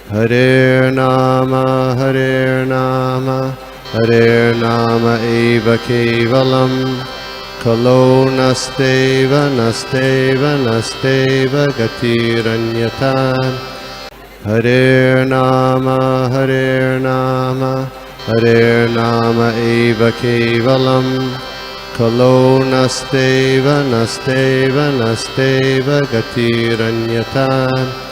Hare Nama Hare Nama Eva Kevalam Kalo Nasteva Nasteva Nasteva Gatiranyatan Hare Nama Hare Nama Eva Kevalam Kalo Nasteva Nasteva Nasteva Gatiranyatan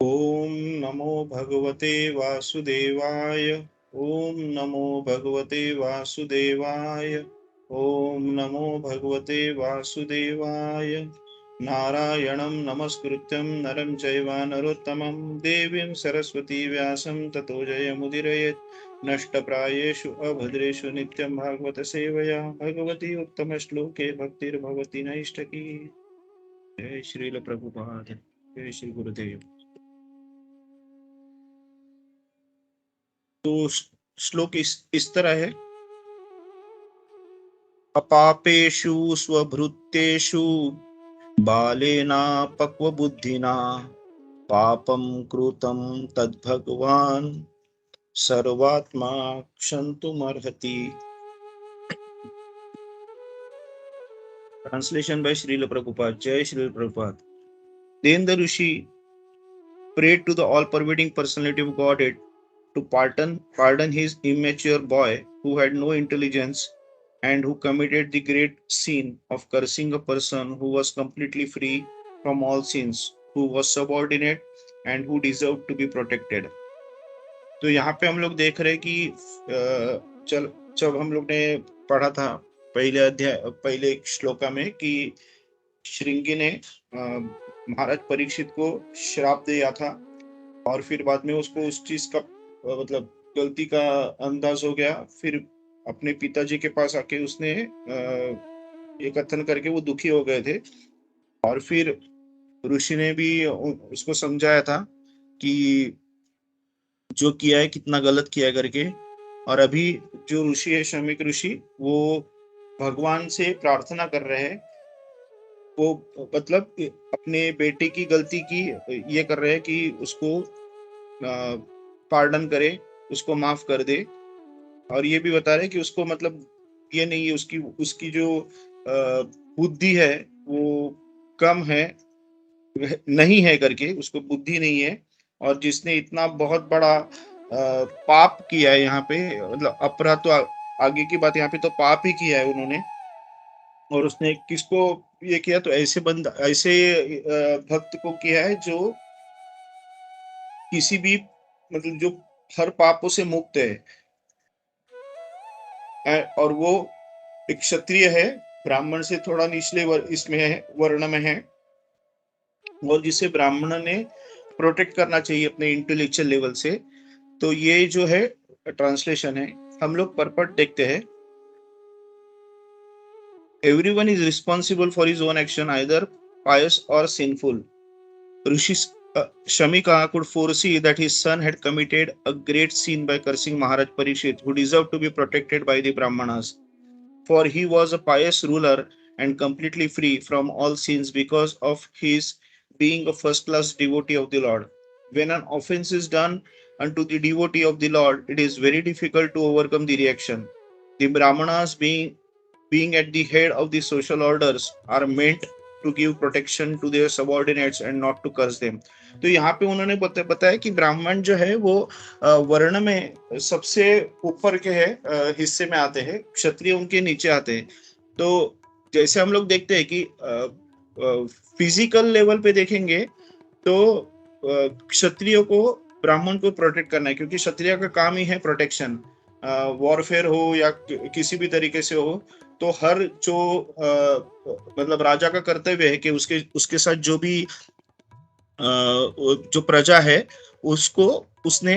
ओम नमो भगवते वासुदेवाय। ओम नमो भगवते वासुदेवाय। ओम नमो भगवते वासुदेवाय। नारायणं नमस्कृत्यं नरं चैव नरोत्तमं देवीं सरस्वती व्यासं ततो जयमुदीरयेत्। नष्टप्रायेषु अभद्रेषु नित्यं भागवत सेवया भगवती उत्तमश्लोके भक्तिर्भवति नैष्ठकी। जय श्रील प्रभुपाद। जय श्री गुरुदेव। तो श्लोक इस तरह है। अपापेषु स्वभृत्येषु बालेनापक्वबुद्धिना पापं कृतं तद्भगवान् सर्वात्मा क्षन्तुमर्हति। Translation by Srila Prabhupada. Jai Srila Prabhupada. Then the Rishi prayed to the all-pervading personality of Godhead to pardon his immature boy who had no intelligence and who committed the great sin of cursing a person who was completely free from all sins, who was subordinate and who deserved to be protected. तो यहाँ पे हम लोग देख रहे हैं कि जब हम लोग ने पढ़ा था पहले श्लोका में कि श्रृंगी ने महाराज परीक्षित को श्राप दिया था और फिर बाद में उसको उस चीज का मतलब गलती का अंदाज हो गया। फिर अपने पिताजी के पास आके उसने ये कथन करके वो दुखी हो गए थे और फिर ऋषि ने भी उसको समझाया था कि जो किया है कितना गलत किया है करके। और अभी जो ऋषि है शमीक ऋषि वो भगवान से प्रार्थना कर रहे हैं। वो मतलब अपने बेटे की गलती की ये कर रहे हैं कि उसको पार्डन करे, उसको माफ कर दे। और ये भी बता रहे कि उसको मतलब ये नहीं है, उसकी जो बुद्धि है वो कम है, नहीं है करके, उसको बुद्धि नहीं है। और जिसने इतना बहुत बड़ा पाप किया है यहाँ पे, मतलब अपराध तो आगे की बात, यहाँ पे तो पाप ही किया है उन्होंने। और उसने किसको ये किया, तो ऐसे भक्त को किया है जो किसी भी मतलब जो हर पापों से मुक्त है। और वो एक क्षत्रिय है, ब्राह्मण से थोड़ा निचले इसमें है, वर्ण में है, और जिसे ब्राह्मण ने प्रोटेक्ट करना चाहिए अपने इंटेलेक्चुअल लेवल से। तो ये जो है ट्रांसलेशन है। हम लोग परपट देखते हैं। Everyone is responsible for his own action, either pious or sinful. Rishi Shamika could foresee that his son had committed a great sin by cursing Maharaj Parikshit, who deserved to be protected by the Brahmanas. For he was a pious ruler and completely free from all sins because of his being a first-class devotee of the Lord. When an offense is done unto the devotee of the Lord, it is very difficult to overcome the reaction. The Brahmanas, being at the head of the social orders, are meant to give protection to their subordinates and not to curse them. तो यहाँ पे उन्होंने बताया कि ब्राह्मण जो है वो वर्ण में सबसे ऊपर के है हिस्से में आते हैं, क्षत्रिय उनके नीचे आते हैं। तो जैसे हम लोग देखते हैं कि फिजिकल लेवल पे देखेंगे तो क्षत्रियो को ब्राह्मण को प्रोटेक्ट करना है, क्योंकि क्षत्रिय का काम ही है प्रोटेक्शन। वॉरफेयर हो या किसी भी तरीके से हो, तो हर जो मतलब राजा का कर्तव्य है कि उसके साथ जो भी जो प्रजा है उसको उसने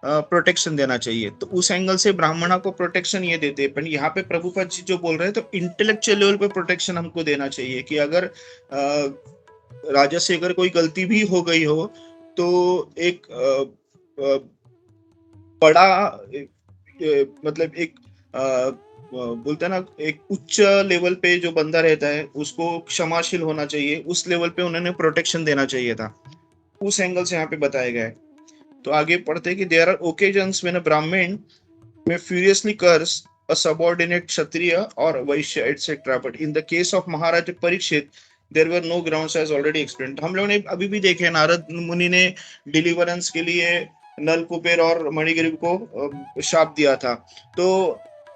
प्रोटेक्शन देना चाहिए। तो उस एंगल से ब्राह्मणा को प्रोटेक्शन ये देते हैं। पर यहाँ पे प्रभुपाद जी जो बोल रहे हैं, तो इंटेलेक्चुअल लेवल पे प्रोटेक्शन हमको देना चाहिए कि अगर राजा से अगर कोई गलती भी हो गई हो तो एक बड़ा मतलब एक बोलते हैं ना, एक उच्च लेवल पे जो बंदा रहता है उसको क्षमाशील होना चाहिए, उस लेवल पे उन्होंने प्रोटेक्शन देना चाहिए था। उस एंगल से यहाँ पे बताया गया है। तो आगे पढ़ते हैं कि there are occasions when a Brahmin may furiously curse a subordinate Kshatriya or Vaishya, etc. But in the case of Maharaj Parikshit, there were no grounds as already explained. हम लोगों ने अभी भी देखे नारद मुनि ने डिलीवरेंस के लिए नल कुबेर और मणिग्रीव को शाप दिया था। तो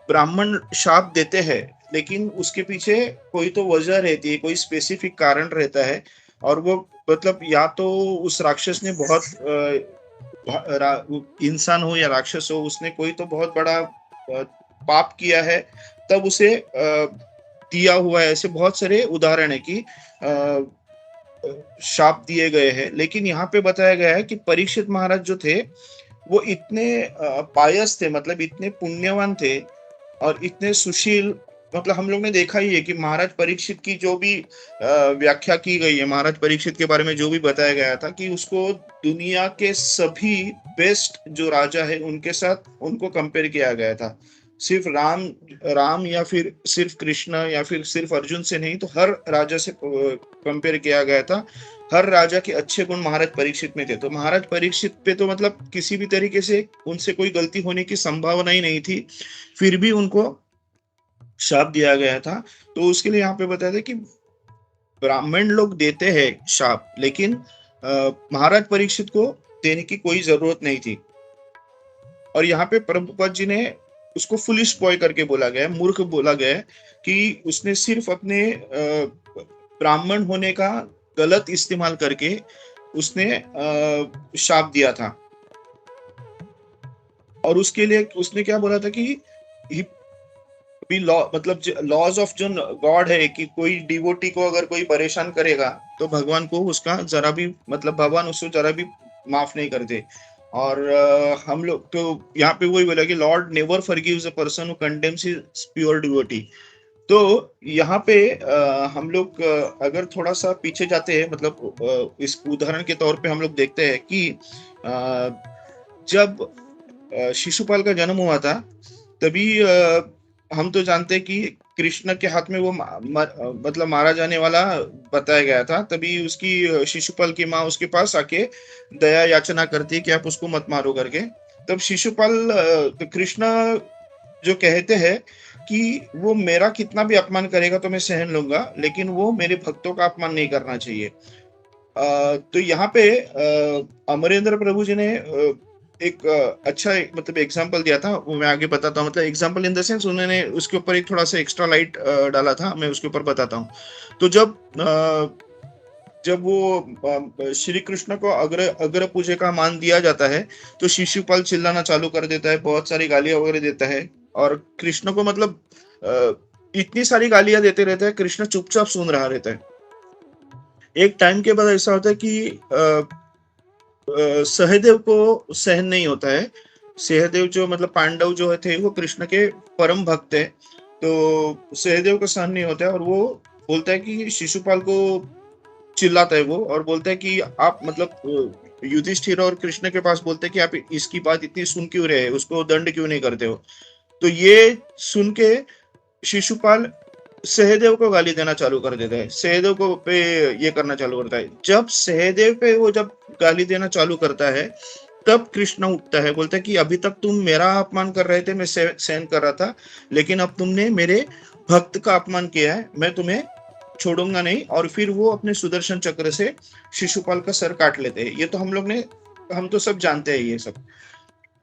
ब्राह्मण शाप देते हैं लेकिन उसके पीछे कोई तो वजह रहती है, कोई स्पेसिफिक कारण रहता है, और वो मतलब या तो उस राक्षस ने बहुत इंसान हो या राक्षस हो, उसने कोई तो बहुत बड़ा पाप किया है, तब उसे दिया हुआ है। ऐसे बहुत सारे उदाहरण है कि शाप दिए गए हैं। लेकिन यहाँ पे बताया गया है कि परीक्षित महाराज जो थे वो इतने पायस थे, मतलब इतने पुण्यवान थे और इतने सुशील। मतलब हम लोग ने देखा ही है कि महाराज परीक्षित की जो भी व्याख्या की गई है, महाराज परीक्षित के बारे में जो भी बताया गया था कि उसको दुनिया के सभी बेस्ट जो राजा है उनके साथ उनको कंपेयर किया गया था। सिर्फ राम या फिर सिर्फ कृष्ण या फिर सिर्फ अर्जुन से नहीं, तो हर राजा से कंपेयर किया गया था। हर राजा के अच्छे गुण महाराज परीक्षित में थे। तो महाराज परीक्षित पे तो मतलब किसी भी तरीके से उनसे कोई गलती होने की संभावना ही नहीं थी, फिर भी उनको शाप दिया गया था। तो उसके लिए यहाँ पे बताया था कि ब्राह्मण लोग देते हैं शाप, लेकिन महाराज परीक्षित को देने की कोई जरूरत नहीं थी। और यहाँ पे प्रभुपाद जी ने उसको फुलिश बॉय करके बोला गया, मूर्ख बोला गया कि उसने सिर्फ अपने ब्राह्मण होने का गलत इस्तेमाल करके उसने शाप दिया था। और उसके लिए उसने क्या बोला था कि लॉ मतलब लॉज ऑफ जो गॉड है कि कोई डिवोटी को अगर कोई परेशान करेगा तो भगवान को उसका जरा भी मतलब भगवान उसको जरा भी माफ नहीं करते। और हम लोग तो यहाँ पे वही बोला कि Lord never forgives a person who condemns his pure devotee. तो यहाँ पे हम लोग अगर थोड़ा सा पीछे जाते हैं, मतलब इस उदाहरण के तौर पे हम लोग देखते हैं कि जब शिशुपाल का जन्म हुआ था तभी हम तो जानते हैं कि कृष्ण के हाथ में वो मतलब मारा जाने वाला बताया गया था। तभी उसकी शिशुपाल की माँ उसके पास आके दया याचना करती है कि आप उसको मत मारो करके। तब शिशुपाल कृष्ण जो कहते हैं कि वो मेरा कितना भी अपमान करेगा तो मैं सहन लूंगा, लेकिन वो मेरे भक्तों का अपमान नहीं करना चाहिए। तो यहाँ पे अमरेंद्र प्रभु जी ने एक अच्छा मतलब एग्जांपल दिया था, वो मैं आगे बताता हूँ। मतलब एग्जांपल इन द सेंस उन्होंने उसके ऊपर एक थोड़ा सा एक्स्ट्रा लाइट डाला था, मैं उसके ऊपर बताता हूँ। तो जब वो श्री कृष्ण को अग्र पूजे का मान दिया जाता है तो शिशुपाल चिल्लाना चालू कर देता है, बहुत सारी गालियां वगैरह देता है, और कृष्ण को मतलब इतनी सारी गालियां देते रहता है, कृष्ण चुपचाप सुन रहा रहता है। एक टाइम के बाद ऐसा होता है कि सहदेव को सहन नहीं होता है। सहदेव जो मतलब पांडव जो थे वो कृष्ण के परम भक्त है, तो सहदेव को सहन नहीं होता है और वो बोलता है कि शिशुपाल को चिल्लाता है वो और बोलता है कि आप मतलब युधिष्ठिर और कृष्ण के पास बोलते हैं कि आप इसकी बात इतनी सुन क्यों रहे हैं, उसको दंड क्यों नहीं करते हो। तो ये सुन के शिशुपाल सहदेव को गाली देना चालू कर देता है, सहदेव को पे ये करना चालू करता है। जब सहदेव पे वो जब गाली देना चालू करता है तब कृष्ण उठता है, बोलता है कि अभी तक तुम मेरा अपमान कर रहे थे, मैं सहन कर रहा था, लेकिन अब तुमने मेरे भक्त का अपमान किया है, मैं तुम्हें छोड़ूंगा नहीं। और फिर वो अपने सुदर्शन चक्र से शिशुपाल का सर काट लेते हैं। ये तो हम तो सब जानते हैं ये सब।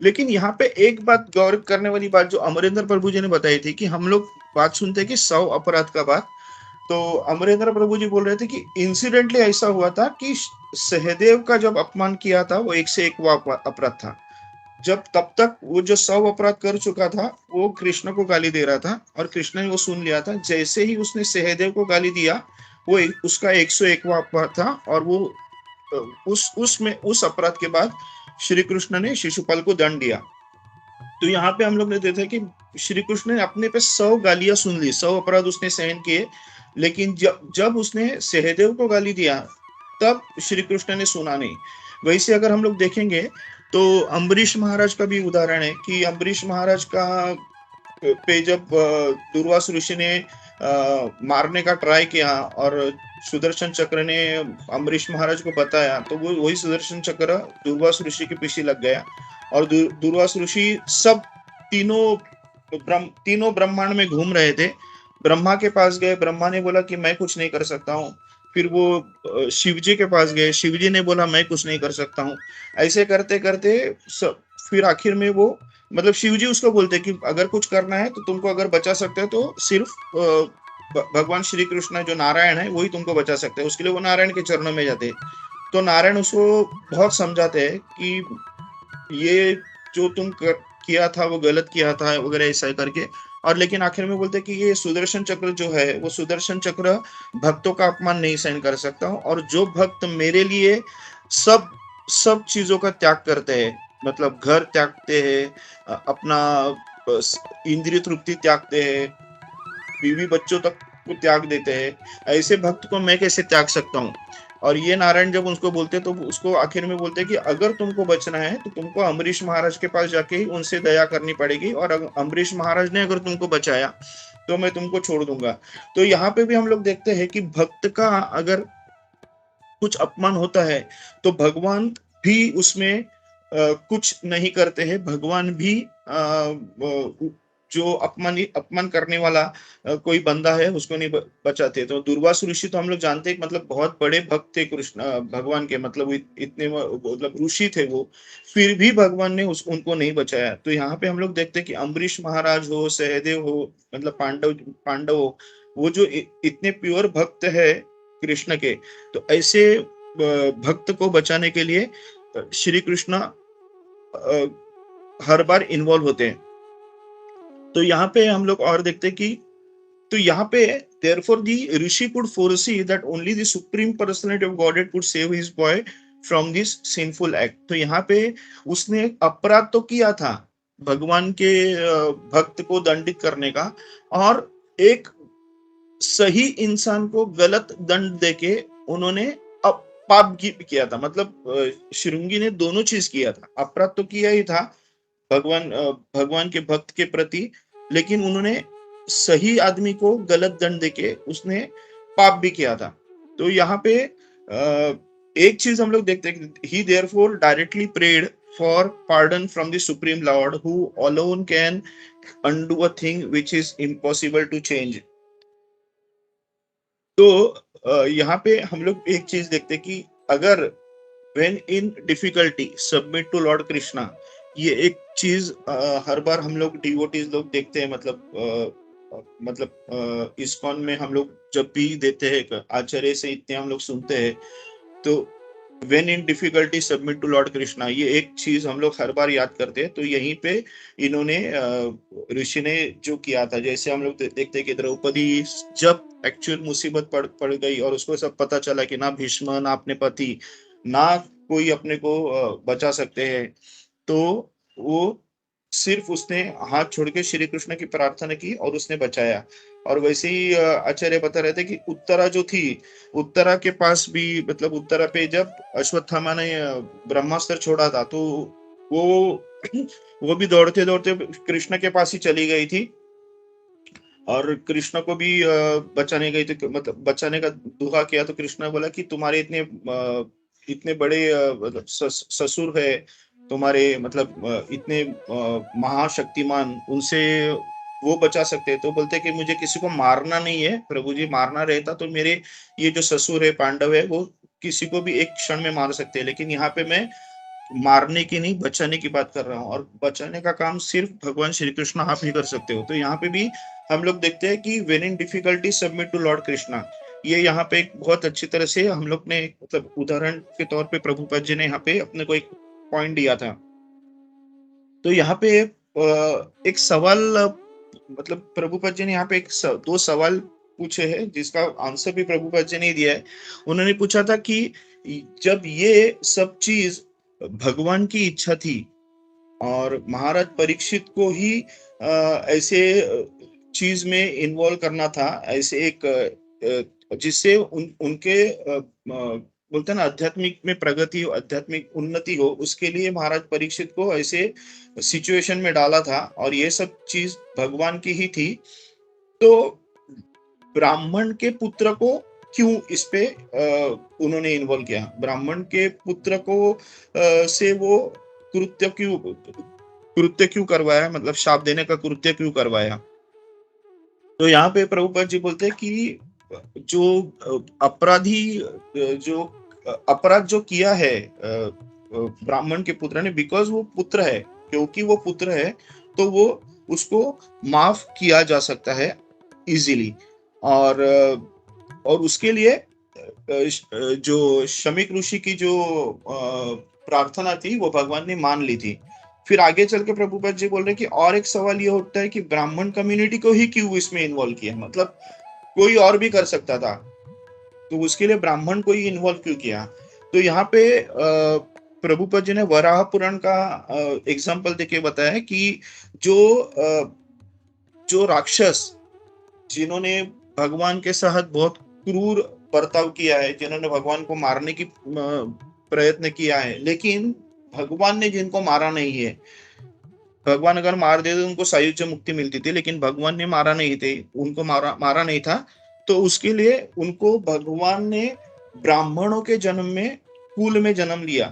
लेकिन यहाँ पे एक बात गौर करने वाली बात जो अमरेंद्र प्रभु जी ने बताई थी कि हम लोग बात सुनते हैं कि 100 अपराध का बात, तो अमरेंद्र प्रभु जी बोल रहे थे कि इंसिडेंटली ऐसा हुआ था कि सहदेव का जब अपमान किया था वो 1 से 1 अपराध था। जब तब तक वो जो 100 अपराध कर चुका था वो कृष्ण को गाली दे रहा था और कृष्ण ने वो सुन लिया था। जैसे ही उसने सहदेव को गाली दिया वो उसका 101 अपराध था, और वो उस अपराध के बाद श्री कृष्ण ने शिशुपाल को दंड दिया। तो यहाँ पे हम लोग ने देखा कि श्री कृष्ण ने अपने पे 100 गालियां सुन ली, 100 अपराध उसने सहन किए, लेकिन जब उसने सहदेव को गाली दिया तब श्री कृष्ण ने सुना नहीं। वैसे अगर हम लोग देखेंगे तो अम्बरीश महाराज का भी उदाहरण है कि अम्बरीश महाराज का पे जब दुर्वास ऋषि ने मारने का ट्राई किया और सुदर्शन चक्र ने अम्बरीश महाराज को बताया, तो वो वही सुदर्शन चक्र दुर्वास ऋषि के पीछे लग गया और दुर्वास ऋषि सब तीनों ब्रह्मांड में घूम रहे थे। ब्रह्मा के पास गए, ब्रह्मा ने बोला कि मैं कुछ नहीं कर सकता हूँ। फिर वो शिव जी के पास गए, शिव जी ने बोला मैं कुछ नहीं कर सकता हूँ। ऐसे करते करते फिर आखिर में वो मतलब शिव जी उसको बोलते कि अगर कुछ करना है तो तुमको अगर बचा सकते हो तो सिर्फ भगवान श्री कृष्ण जो नारायण है वही तुमको बचा सकते हैं। उसके लिए वो नारायण के चरणों में जाते। तो नारायण उसको बहुत समझाते हैं कि ये जो किया था वो गलत किया था वगैरह ऐसा करके। और लेकिन आखिर में बोलते कि ये सुदर्शन चक्र जो है वो सुदर्शन चक्र भक्तों का अपमान नहीं सहन कर सकता, और जो भक्त मेरे लिए सब सब चीजों का त्याग करते हैं, मतलब घर त्यागते हैं, अपना इंद्रिय तृप्ति त्यागते हैं, बीवी बच्चों तक को त्याग देते हैं, ऐसे भक्त को मैं कैसे त्याग सकता हूँ। और ये नारायण जब उसको बोलते तो उसको आखिर में बोलते कि अगर तुमको बचना है तो तुमको अम्बरीश महाराज के पास जाके ही उनसे दया करनी पड़ेगी, और अम्बरीश महाराज ने अगर तुमको बचाया तो मैं तुमको छोड़ दूंगा। तो यहाँ पे भी हम लोग देखते हैं कि भक्त का अगर कुछ अपमान होता है तो भगवान भी उसमें कुछ नहीं करते हैं। भगवान भी जो अपमान करने वाला कोई बंदा है उसको नहीं बचाते। तो दुर्वास ऋषि तो हम लोग जानते हैं मतलब बहुत बड़े भक्त थे कृष्ण भगवान के, मतलब इतने मतलब ऋषि थे वो, फिर भी भगवान ने उनको नहीं बचाया। तो यहाँ पे हम लोग देखते हैं कि अम्बरीश महाराज हो, सहदेव हो, मतलब पांडव हो, वो जो इतने प्योर भक्त है कृष्ण के, तो ऐसे भक्त को बचाने के लिए श्री कृष्ण हर बार इन्वॉल्व होते हैं। तो यहाँ पे हम लोग और देखते हैं कि तो यहाँ पे therefore the Rishi could foresee that only the supreme personality of Godhead could save his boy from this sinful act। तो यहाँ पे उसने अपराध तो किया था भगवान के भक्त को दंडित करने का, और एक सही इंसान को गलत दंड देके उन्होंने पाप किया था। मतलब श्रृंगी ने दोनों चीज किया था, अपराध तो किया ही था भगवान के भक्त के प्रति, लेकिन उन्होंने सही आदमी को गलत दंड देके उसने पाप भी किया था। तो यहाँ पे एक चीज हम लोग देखते हैं, he therefore directly prayed for pardon from the Supreme Lord who alone can undo a thing which is impossible to change। तो यहाँ पे हम लोग एक चीज देखते हैं कि अगर when in difficulty submit to Lord Krishna, ये एक चीज हर बार हम लोग डिवोटीज लोग देखते हैं। मतलब इस्कॉन में हम लोग जब भी देते हैं आचार्य से इतने हम लोग सुनते हैं, तो when in difficulty submit to Lord Krishna, ये एक चीज हम लोग हर बार याद करते हैं। तो यहीं पे इन्होंने ऋषि ने जो किया था, जैसे हम लोग देखते हैं कि द्रौपदी जब एक्चुअल मुसीबत पड़ गई और उसको सब पता चला कि ना भीष्म ना अपने पति ना कोई अपने को बचा सकते हैं, तो वो सिर्फ उसने हाथ छोड़ के श्री कृष्ण की प्रार्थना की और उसने बचाया। और वैसे ही आचार्य बता रहे थे कि उत्तरा जो थी, उत्तरा के पास भी मतलब उत्तरा पे जब अश्वत्थामा ने ब्रह्मास्त्र छोड़ा था तो वो वो भी दौड़ते दौड़ते कृष्ण के पास ही चली गई थी और कृष्ण को भी बचाने गई थी, मतलब बचाने का दुआ किया। तो कृष्ण ने बोला कि तुम्हारे इतने बड़े मतलब ससुर है तुम्हारे, मतलब इतने महाशक्तिमान, उनसे वो बचा सकते हैं। तो बोलते कि मुझे किसी को मारना नहीं है प्रभु जी, मारना रहता तो मेरे ये जो ससुर है पांडव है वो किसी को भी एक क्षण में मार सकते हैं, लेकिन यहाँ पे मैं मारने की नहीं बचाने की बात कर रहा हूँ, और बचाने का काम सिर्फ भगवान श्री कृष्ण आप ही कर सकते हो। तो यहाँ पे भी हम लोग देखते हैं कि when in difficulty submit to lord Krishna, ये यहाँ पे एक बहुत अच्छी तरह से हम लोग ने मतलब उदाहरण के तौर पे प्रभुपाद जी ने यहाँ पे अपने को एक पॉइंट दिया था। तो यहाँ पे एक सवाल मतलब प्रभुपाद जी ने यहाँ पे दो सवाल पूछे हैं जिसका आंसर भी प्रभुपाद जी ने दिया है। उन्होंने पूछा था कि जब ये सब चीज भगवान की इच्छा थी और महाराज परीक्षित को ही ऐसे चीज में इन्वॉल्व करना था, ऐसे एक जिससे उनके बोलते हैं ना आध्यात्मिक में प्रगति हो, आध्यात्मिक उन्नति हो, उसके लिए महाराज परीक्षित को ऐसे सिचुएशन में डाला था और ये सब चीज भगवान की ही थी। तो ब्राह्मण के पुत्र को क्यों इस पे उन्होंने इन्वॉल्व किया, ब्राह्मण के पुत्र को से वो कृत्य क्यों करवाया, मतलब शाप देने का कृत्य क्यों करवाया। तो यहाँ पे प्रभुपाद जी बोलते हैं कि जो अपराधी जो अपराध जो किया है ब्राह्मण के पुत्र ने, बिकॉज वो पुत्र है, क्योंकि वो पुत्र है, तो वो उसको माफ किया जा सकता है इजीली। और उसके लिए जो शमीक ऋषि की जो प्रार्थना थी वो भगवान ने मान ली थी। फिर आगे चल के प्रभुपाद जी बोल रहे कि और एक सवाल ये उठता है कि ब्राह्मण कम्युनिटी को ही क्यों इसमें इन्वॉल्व किया, मतलब कोई और भी कर सकता था, तो उसके लिए ब्राह्मण को ही इन्वॉल्व क्यों किया। तो यहाँ पे प्रभुपाद जी ने वराह पुराण का एग्जाम्पल देके बताया कि जो राक्षस जिन्होंने भगवान के साथ बहुत क्रूर बर्ताव किया है, जिन्होंने भगवान को मारने की प्रयत्न किया है, लेकिन भगवान ने जिनको मारा नहीं है, भगवान अगर मार दे तो उनको सायुज्य मुक्ति मिलती थी, लेकिन भगवान ने मारा नहीं थे, उनको मारा नहीं था, तो उसके लिए उनको भगवान ने ब्राह्मणों के जन्म में कुल में जन्म लिया।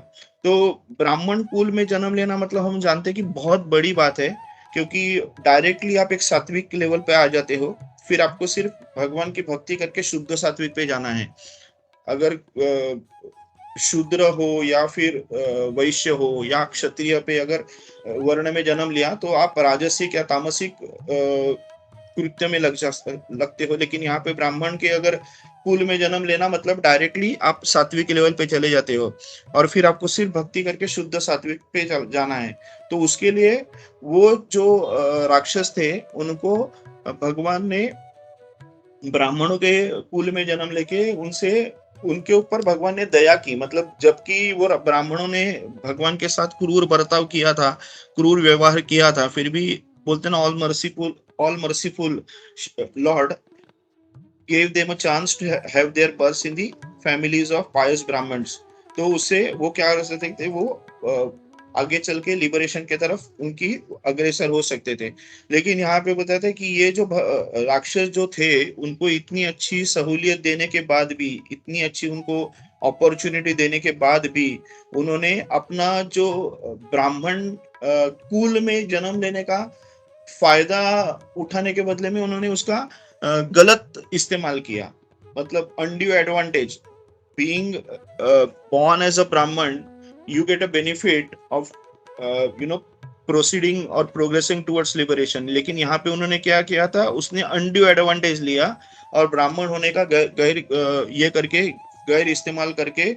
तो ब्राह्मण कुल में जन्म लेना मतलब हम जानते हैं कि बहुत बड़ी बात है, क्योंकि डायरेक्टली आप एक सात्विक लेवल पे आ जाते हो, फिर आपको सिर्फ भगवान की भक्ति करके शुद्ध सात्विक पे जाना है। अगर शूद्र हो या फिर वैश्य हो या क्षत्रिय पे अगर वर्ण में जन्म लिया तो आप राजसिक या तामसिक कृत्य में लगते हो, लेकिन यहाँ पे ब्राह्मण के अगर कुल में जन्म लेना मतलब डायरेक्टली आप सात्विक लेवल पे चले जाते हो, और फिर आपको सिर्फ भक्ति करके शुद्ध सात्विक पे जाना है। तो उसके लिए वो जो राक्षस थे उनको भगवान ने ब्राह्मणों के कुल में जन्म लेके उनके ऊपर भगवान ने दया की, मतलब जबकि वो ब्राह्मणों ने भगवान के साथ क्रूर बर्ताव किया था, क्रूर व्यवहार किया था, फिर भी बोलते ना all merciful Lord gave them a chance to have their birth in the families of pious Brahmins। तो उससे वो क्या कर सकते थे, वो आगे चल के लिबरेशन के तरफ उनकी अग्रसर हो सकते थे। लेकिन यहाँ पे बताते हैं कि ये जो राक्षस जो थे उनको इतनी अच्छी सहूलियत देने के बाद भी, इतनी अच्छी उनको अपॉर्चुनिटी देने के बाद भी, उन्होंने अपना जो ब्राह्मण कुल में जन्म लेने का फायदा उठाने के बदले में उन्होंने उसका गलत इस्तेमाल किया, मतलब undue advantage. Being born as a Brahman, you get a benefit of proceeding और progressing towards liberation। लेकिन यहाँ पे उन्होंने क्या किया था, उसने अनड्यू एडवांटेज लिया और ब्राह्मण होने का गैर इस्तेमाल करके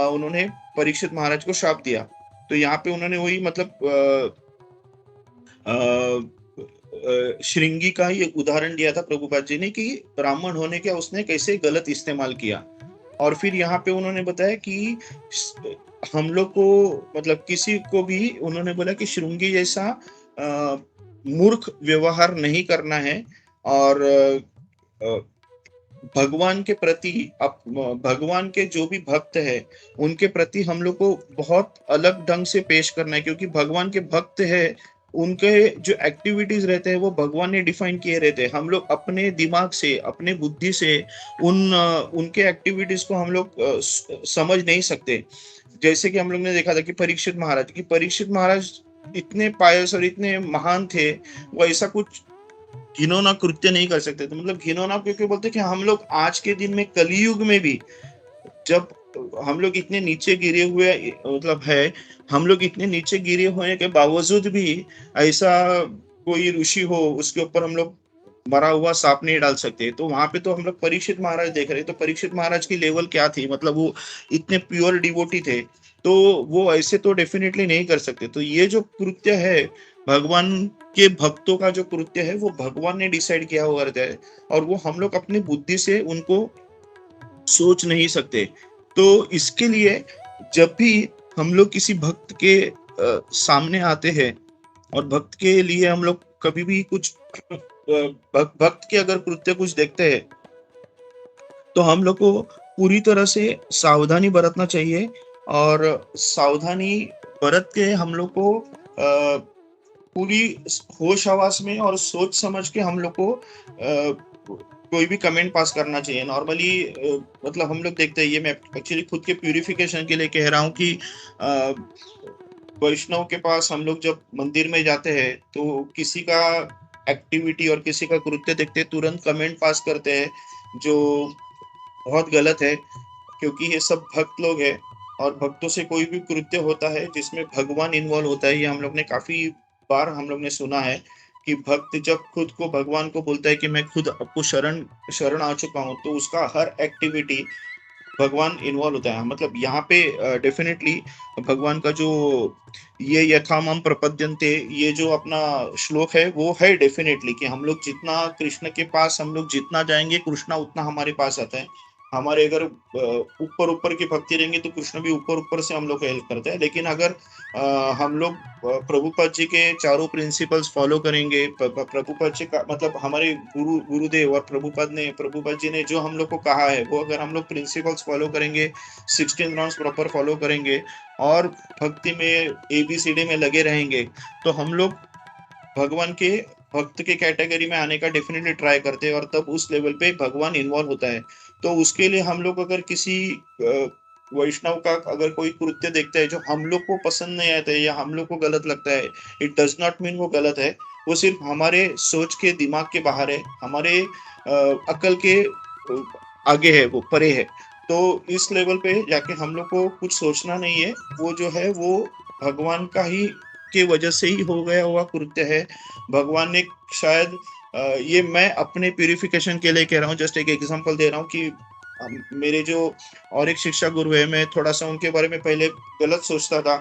उन्होंने परीक्षित महाराज को शाप दिया। तो यहाँ पे उन्होंने वही मतलब श्रृंगी का ही एक उदाहरण दिया था प्रभुपाद जी ने कि ब्राह्मण होने का उसने कैसे गलत इस्तेमाल किया। और फिर यहाँ पे उन्होंने बताया कि हम लोग को, मतलब किसी को भी उन्होंने बोला कि श्रृंगी जैसा मूर्ख व्यवहार नहीं करना है, और भगवान के प्रति, भगवान के जो भी भक्त है उनके प्रति हम लोग को बहुत अलग ढंग से पेश करना है, क्योंकि भगवान के भक्त है, उनके जो एक्टिविटीज रहते हैं वो भगवान ने डिफाइन किए रहते हैं। हम लोग अपने दिमाग से, अपने बुद्धि से उनके एक्टिविटीज को हम लोग समझ नहीं सकते। जैसे कि हम लोग ने देखा था कि परीक्षित महाराज इतने पायस और इतने महान थे, वो ऐसा कुछ घिनौना कृत्य नहीं कर सकते। तो मतलब घिनौना क्योंकि बोलते कि हम लोग आज के दिन में कलियुग में भी, जब हम लोग इतने नीचे गिरे हुए, मतलब है, हम लोग इतने नीचे गिरे होने के बावजूद भी ऐसा कोई ऋषि हो उसके ऊपर हम लोग मरा हुआ सांप नहीं डाल सकते। तो वहां पे तो हम लोग परीक्षित महाराज देख रहे, तो परीक्षित महाराज की लेवल क्या थी, मतलब वो इतने प्योर डिवोटी थे, तो वो ऐसे तो डेफिनेटली नहीं कर सकते। तो ये जो कृत्य है, भगवान के भक्तों का जो कृत्य है, वो भगवान ने डिसाइड किया हुआ रहता है, और वो हम लोग अपनी बुद्धि से उनको सोच नहीं सकते। तो इसके लिए जब भी हम लोग किसी भक्त के सामने आते हैं और भक्त के लिए हम लोग कभी भी कुछ भक्त के अगर कृत्य कुछ देखते हैं, तो हम लोग को पूरी तरह से सावधानी बरतना चाहिए और सावधानी बरत के हम लोग को पूरी होश हवास में और सोच समझ के हम लोग को कोई भी कमेंट पास करना चाहिए। नॉर्मली मतलब हम लोग देखते हैं, ये मैं एक्चुअली खुद के प्यूरिफिकेशन के लिए कह रहा हूँ कि अ, वैष्णव के पास हम लोग जब मंदिर में जाते हैं तो किसी का एक्टिविटी और किसी का कृत्य देखते तुरंत कमेंट पास करते हैं, जो बहुत गलत है, क्योंकि ये सब भक्त लोग हैं और भक्तों से कोई भी कृत्य होता है जिसमें भगवान इन्वॉल्व होता है, ये हम लोग ने काफ़ी बार हम लोग ने सुना है कि भक्त जब खुद को भगवान को बोलता है कि मैं खुद आपको शरण शरण आ चुका हूँ, तो उसका हर एक्टिविटी भगवान इन्वॉल्व होता है। मतलब यहाँ पे डेफ़िनेटली भगवान का जो ये यथा माम प्रपद्यन्ते, ये जो अपना श्लोक है, वो है डेफ़िनेटली कि हम लोग जितना कृष्ण के पास हम लोग जितना जाएँगे, कृष्ण उतना हमारे पास आता है। हमारे अगर ऊपर-ऊपर की भक्ति रहेंगी तो कृष्ण भी ऊपर-ऊपर से हम लोग को हेल्प करता है। लेकिन अगर हम लोग प्रभुपाद जी के चारों प्रिंसिपल्स फ़ॉलो करेंगे, प प प्रभुपाद जी का मतलब हमारे गुरुदेव और प्रभुपाद जी ने जो हम लोग को कहा है, वो अगर हम लोग प्रिंसिपल्स फ़ॉलो करेंगे, 16 राउंड्स प्रॉपर फ़ॉलो करेंगे और भक्ति में एबीसीडी में लगे रहेंगे, तो हम लोग भगवान के भक्त के कैटेगरी में आने का डेफ़िनेटली ट्राई करते हैं और तब उस लेवल पे भगवान इन्वॉल्व होता है। तो उसके लिए हम लोग अगर किसी वैष्णव का अगर कोई कृत्य देखते हैं जो हम लोग को पसंद नहीं आता है या हम लोग को गलत लगता है, इट डज़ नॉट मीन वो गलत है। वो सिर्फ़ हमारे सोच के दिमाग के बाहर है, हमारे अक्ल के आगे है, वो परे है। तो इस लेवल पे जाके हम लोग को कुछ सोचना नहीं है, वो जो है वो भगवान का ही की वजह से ही हो गया हुआ कृत्य है। भगवान ने शायद ये मैं अपने प्यूरिफिकेशन के लिए कह रहा हूँ, जस्ट एक एग्ज़ाम्पल दे रहा हूँ कि मेरे जो और एक शिक्षा गुरु है, मैं थोड़ा-सा उनके बारे में पहले गलत सोचता था।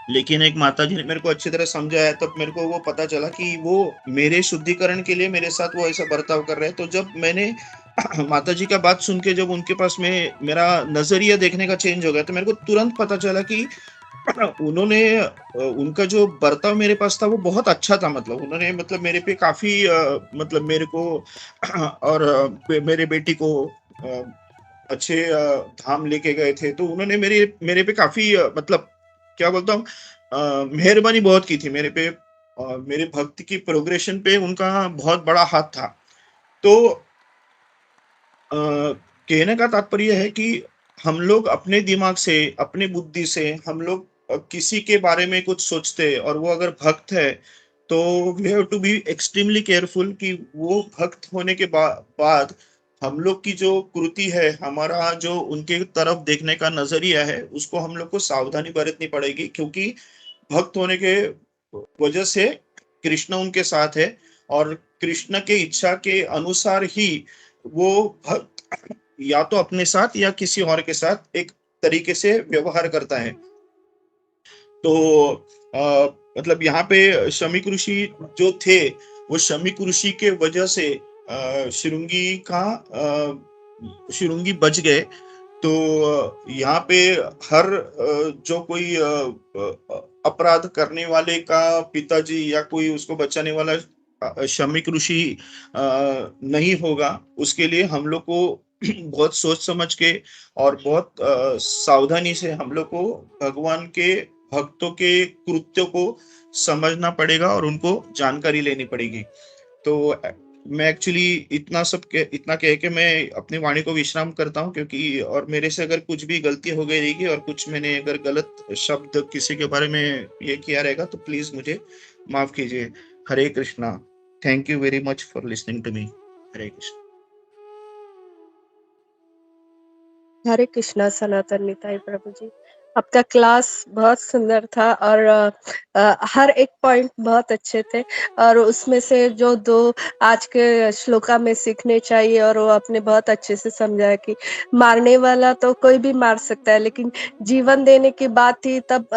लेकिन एक माताजी ने मेरे को अच्छी तरह समझाया, तब मेरे को वो पता चला कि वो मेरे शुद्धिकरण के लिए मेरे साथ वो ऐसा बर्ताव कर रहे हैं। तो जब मैंने माताजी का बात सुन के जब उनके पास में मेरा नज़रिया देखने का चेंज हो गया, तो मेरे को तुरंत पता चला कि उन्होंने उनका जो बर्ताव मेरे पास था वो बहुत अच्छा था। मतलब उन्होंने मतलब मेरे पे काफ़ी मतलब मेरे को और मेरे बेटी को अ, अच्छे धाम लेके गए थे। तो उन्होंने मेरे मेरे पे काफ़ी मतलब क्या बोलता हूँ मेहरबानी बहुत की थी मेरे पे। मेरे भक्ति की प्रोग्रेशन पे उनका बहुत बड़ा हाथ था। तो अ, कहने का तात्पर्य है कि हम लोग अपने दिमाग से, अपनी बुद्धि से हम लोग किसी के बारे में कुछ सोचते हैं और वो अगर भक्त है, तो we have to be extremely careful कि वो भक्त होने के बाद हम लोग की जो कृति है, हमारा जो उनके तरफ देखने का नज़रिया है, उसको हम लोग को सावधानी बरतनी पड़ेगी, क्योंकि भक्त होने के वजह से कृष्ण उनके साथ है और कृष्ण के इच्छा के अनुसार ही वो भक्त या तो अपने साथ या किसी और के साथ एक तरीके से व्यवहार करता है। तो मतलब यहाँ पे शमीक ऋषि जो थे, वो शमीक ऋषि के वजह से शुरंगी बच गए। तो यहाँ पे हर जो कोई अपराध करने वाले का पिताजी या कोई उसको बचाने वाला शमीक ऋषि नहीं होगा। उसके लिए हम लोग को बहुत सोच समझ के और बहुत सावधानी से हम लोग को भगवान के भक्तों के कृत्यों को समझना पड़ेगा और उनको जानकारी लेनी पड़ेगी। तो मैं एक्चुअली इतना कह के मैं अपनी वाणी को विश्राम करता हूँ, क्योंकि और मेरे से अगर कुछ भी गलती हो गई रहेगी और कुछ मैंने अगर गलत शब्द किसी के बारे में ये किया रहेगा तो प्लीज़ मुझे माफ़ कीजिए। Hare Krishna. Thank you very much for listening to me. Hare Krishna. Hare Krishna Sanatan Nitai Prabhu ji. आपका क्लास बहुत सुंदर था और हर एक पॉइंट बहुत अच्छे थे और उसमें से जो दो आज के श्लोका में सीखने चाहिए और वो आपने बहुत अच्छे से समझाया कि मारने वाला तो कोई भी मार सकता है, लेकिन जीवन देने की बात थी तब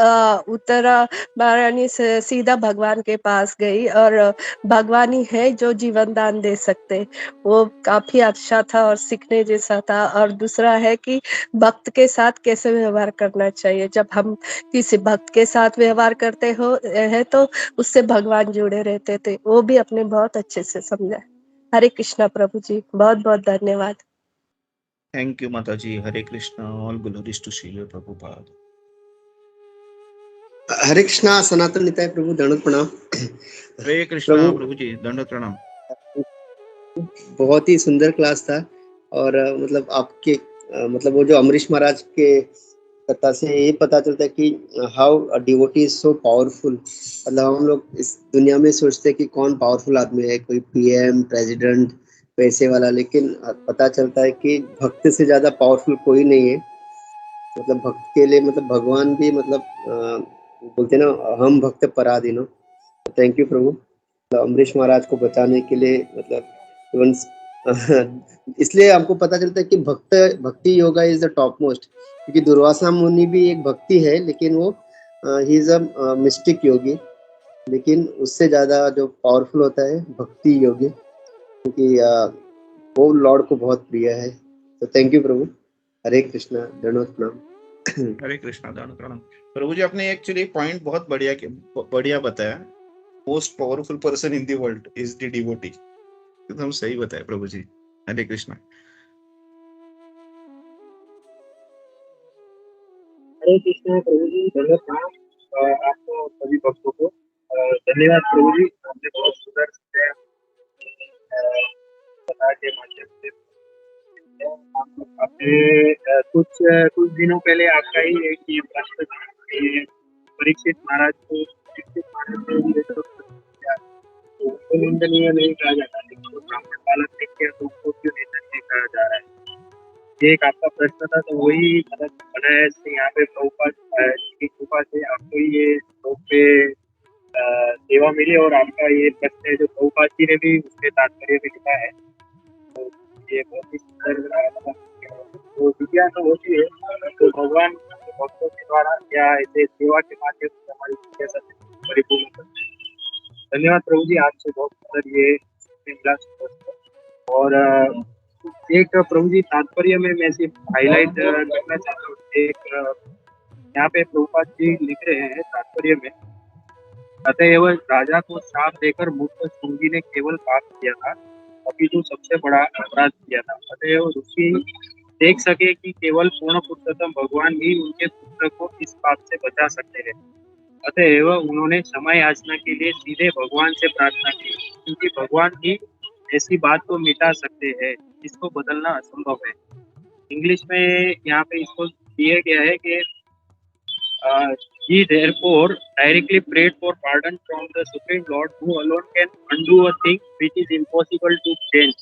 उत्तरा महारानी से सीधा भगवान के पास गई और भगवान ही है जो जीवन दान दे सकते। वो काफी अच्छा था और सीखने जैसा था। और दूसरा है कि भक्त के साथ कैसे व्यवहार करना चाहिए। जब हम किसी भक्त के साथ व्यवहार करते है तो उससे भगवान जुड़े रहते थे। वो भी अपने बहुत अच्छे से समझा। हरे कृष्णा प्रभु जी, बहुत बहुत धन्यवाद। थैंक यू माता जी। Hare Krishna. All glories to Srila Prabhupada. Hare Krishna Sanatan Nitai Prabhu दंडवत प्रणाम। हरे कृष्णा प्रभु प्रभु जी, दंडवत प्रणाम। बहुत ही सुंदर क्लास था और मतलब आपके मतलब वो जो अमरीश महाराज के कथा से ये पता चलता है कि how devotee is so powerful. मतलब हम लोग इस दुनिया में सोचते हैं कि कौन पावरफुल आदमी है, कोई पीएम, प्रेसिडेंट, पैसे वाला, लेकिन पता चलता है कि भक्त से ज्यादा पावरफुल कोई नहीं है। मतलब भक्त के लिए मतलब भगवान भी मतलब बोलते हैं ना, हम भक्त पराधीन। थैंक यू प्रभु। तो अमरीश महाराज को बचाने के लिए मतलब इवन इसलिए हमको पता चलता है कि भक्ति yoga is the top most, क्योंकि दुर्वासा मुनि भी एक भक्ति है, लेकिन वो ही इज अ मिस्टिक योगी, लेकिन उससे ज्यादा जो पावरफुल होता है भक्ति योगी, क्योंकि वो लॉर्ड को बहुत प्रिय है। तो थैंक यू प्रभु। हरे कृष्णा, दंडवत प्रणाम। हरे कृष्णा, दंडवत प्रणाम। प्रभु जी, आपने एक्चुअली पॉइंट बहुत बढ़िया बताया। Most powerful person in the world is the devotee. एकदम सही बताया प्रभु जी। हरे कृष्णा। हरे कृष्ण प्रभु जी, धन्यवाद प्रणाम आपको सभी भक्तों को। धन्यवाद प्रभु जी, आपने बहुत सुंदर से कथा के माध्यम से आपने कुछ दिनों पहले आपका ही एक ये प्रश्न था कि परीक्षित महाराज को ये तो उनको निंदनीय नहीं कहा जाता, लेकिन वो ब्राह्मण पालक नहीं किया तो उनको क्यों निंदनीय कहा जा रहा है? ये एक आपका प्रश्न था, तो वही मतलब बनाया से यहाँ पे प्रभुपाद की कृपा से आपको ये श्लोक पे सेवा मिली, और आपका ये प्रश्न है जो प्रभुपाद जी ने भी उसके तात्पर्य में लिखा है। तो ये बहुत ही सुंदर तो जिज्ञासा होती है तो भगवान भक्तों के द्वारा या ऐसे सेवा के माध्यम से हमारी जिज्ञासा परिपूर्ण करते हैं। धन्यवाद प्रभु जी, आपसे बहुत सुंदर ये मिला। और एक प्रभु जी तात्पर्य में मैं सिर्फ हाईलाइट करना चाहता हूँ। एक यहाँ पे प्रभुपाद जी लिख रहे हैं तात्पर्य में, अतएव राजा को श्राप देकर मूर्ख शुंगी ने केवल पाप किया था, अपितु सबसे बड़ा अपराध किया था। अतएव ऋषि देख सके कि केवल पूर्ण पुरुषोत्तम भगवान ही उनके पुत्र को इस पाप से बचा सकते हैं। अतएव उन्होंने क्षमा याचना के लिए सीधे भगवान से प्रार्थना की, क्योंकि भगवान ही ऐसी बात को मिटा सकते हैं जिसको बदलना असंभव है। इंग्लिश में यहाँ पे इसको दिया गया है कि he therefore directly prayed for pardon from the Supreme Lord, who alone can undo a thing which is impossible to change.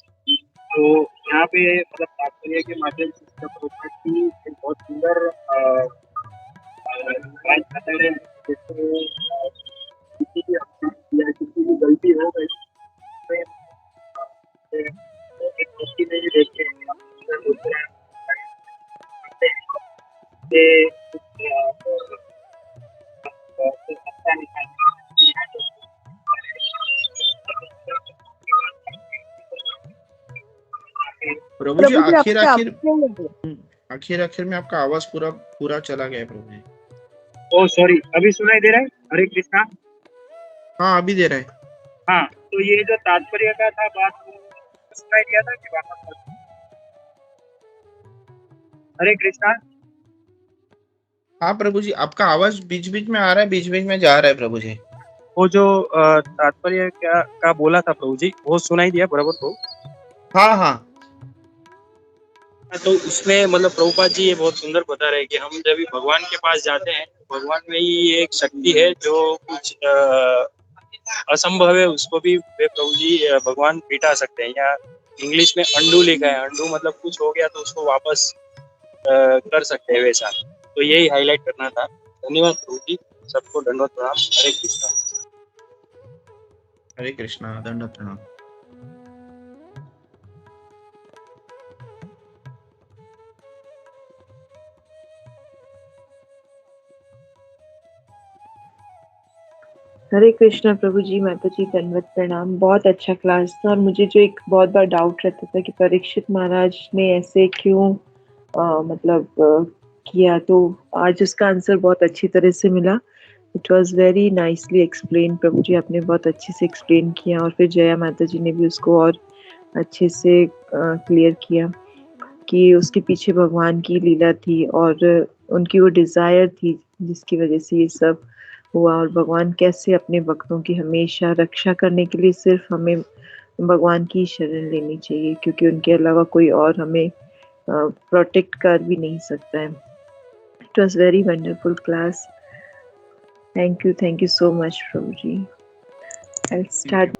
तो यहाँ पे मतलब तात्पर्य के माध्यम से प्रभुपाद की एक बहुत सुंदर बात बता रहे हैं। जैसे किसी की या किसी की गलती हो गई तो एक व्यक्ति में ये देखते हैं प्रभु जी, आखिर आपका आखिर आखिर में आपका आवाज पूरा चला गया प्रभु जी। ओ सॉरी, अभी सुनाई दे रहा है? हरे कृष्णा। हाँ, अभी दे रहा है। हाँ, तो ये जो तात्पर्य का था बात सुनाई दिया था कि वापस? हरे कृष्णा। हाँ प्रभु जी, आपका आवाज बीच बीच में आ रहा है, बीच बीच में जा रहा है प्रभु जी। वो जो तात्पर्य का बोला था प्रभु जी, वो सुनाई दिया बराबर को? हाँ हाँ। तो उसमें मतलब प्रभुपाद जी ये बहुत सुंदर बता रहे हैं कि हम जब भी भगवान के पास जाते हैं, भगवान में ही एक शक्ति है जो कुछ असंभव है उसको भी प्रभु जी भगवान मिटा सकते हैं। या इंग्लिश में अंडू लिखा है, अंडू मतलब कुछ हो गया तो उसको वापस कर सकते हैं वैसा। तो यही हाईलाइट करना था। धन्यवाद प्रभु जी, सबको दंडवत प्रणाम। हरे कृष्णा। हरे कृष्णा, दंडवत प्रणाम। हरे कृष्णा प्रभु जी, माता जी दंडवत प्रणाम। बहुत अच्छा क्लास था। और मुझे जो एक बहुत बार डाउट रहता था कि परीक्षित महाराज ने ऐसे क्यों किया, तो आज उसका आंसर बहुत अच्छी तरह से मिला। It was very nicely explain. प्रभु जी आपने बहुत अच्छे से एक्सप्लेन किया, और फिर जया माता जी ने भी उसको और अच्छे से क्लियर किया। कि उसके पीछे भगवान की लीला थी और उनकी वो डिजायर थी जिसकी वजह से ये सब हुआ, और भगवान कैसे अपने भक्तों की हमेशा रक्षा करने के लिए सिर्फ हमें भगवान की शरण लेनी चाहिए, क्योंकि उनके अलावा कोई और हमें प्रोटेक्ट कर भी नहीं सकता है। It was very wonderful class. Thank you so much, Prabhuji. I'll start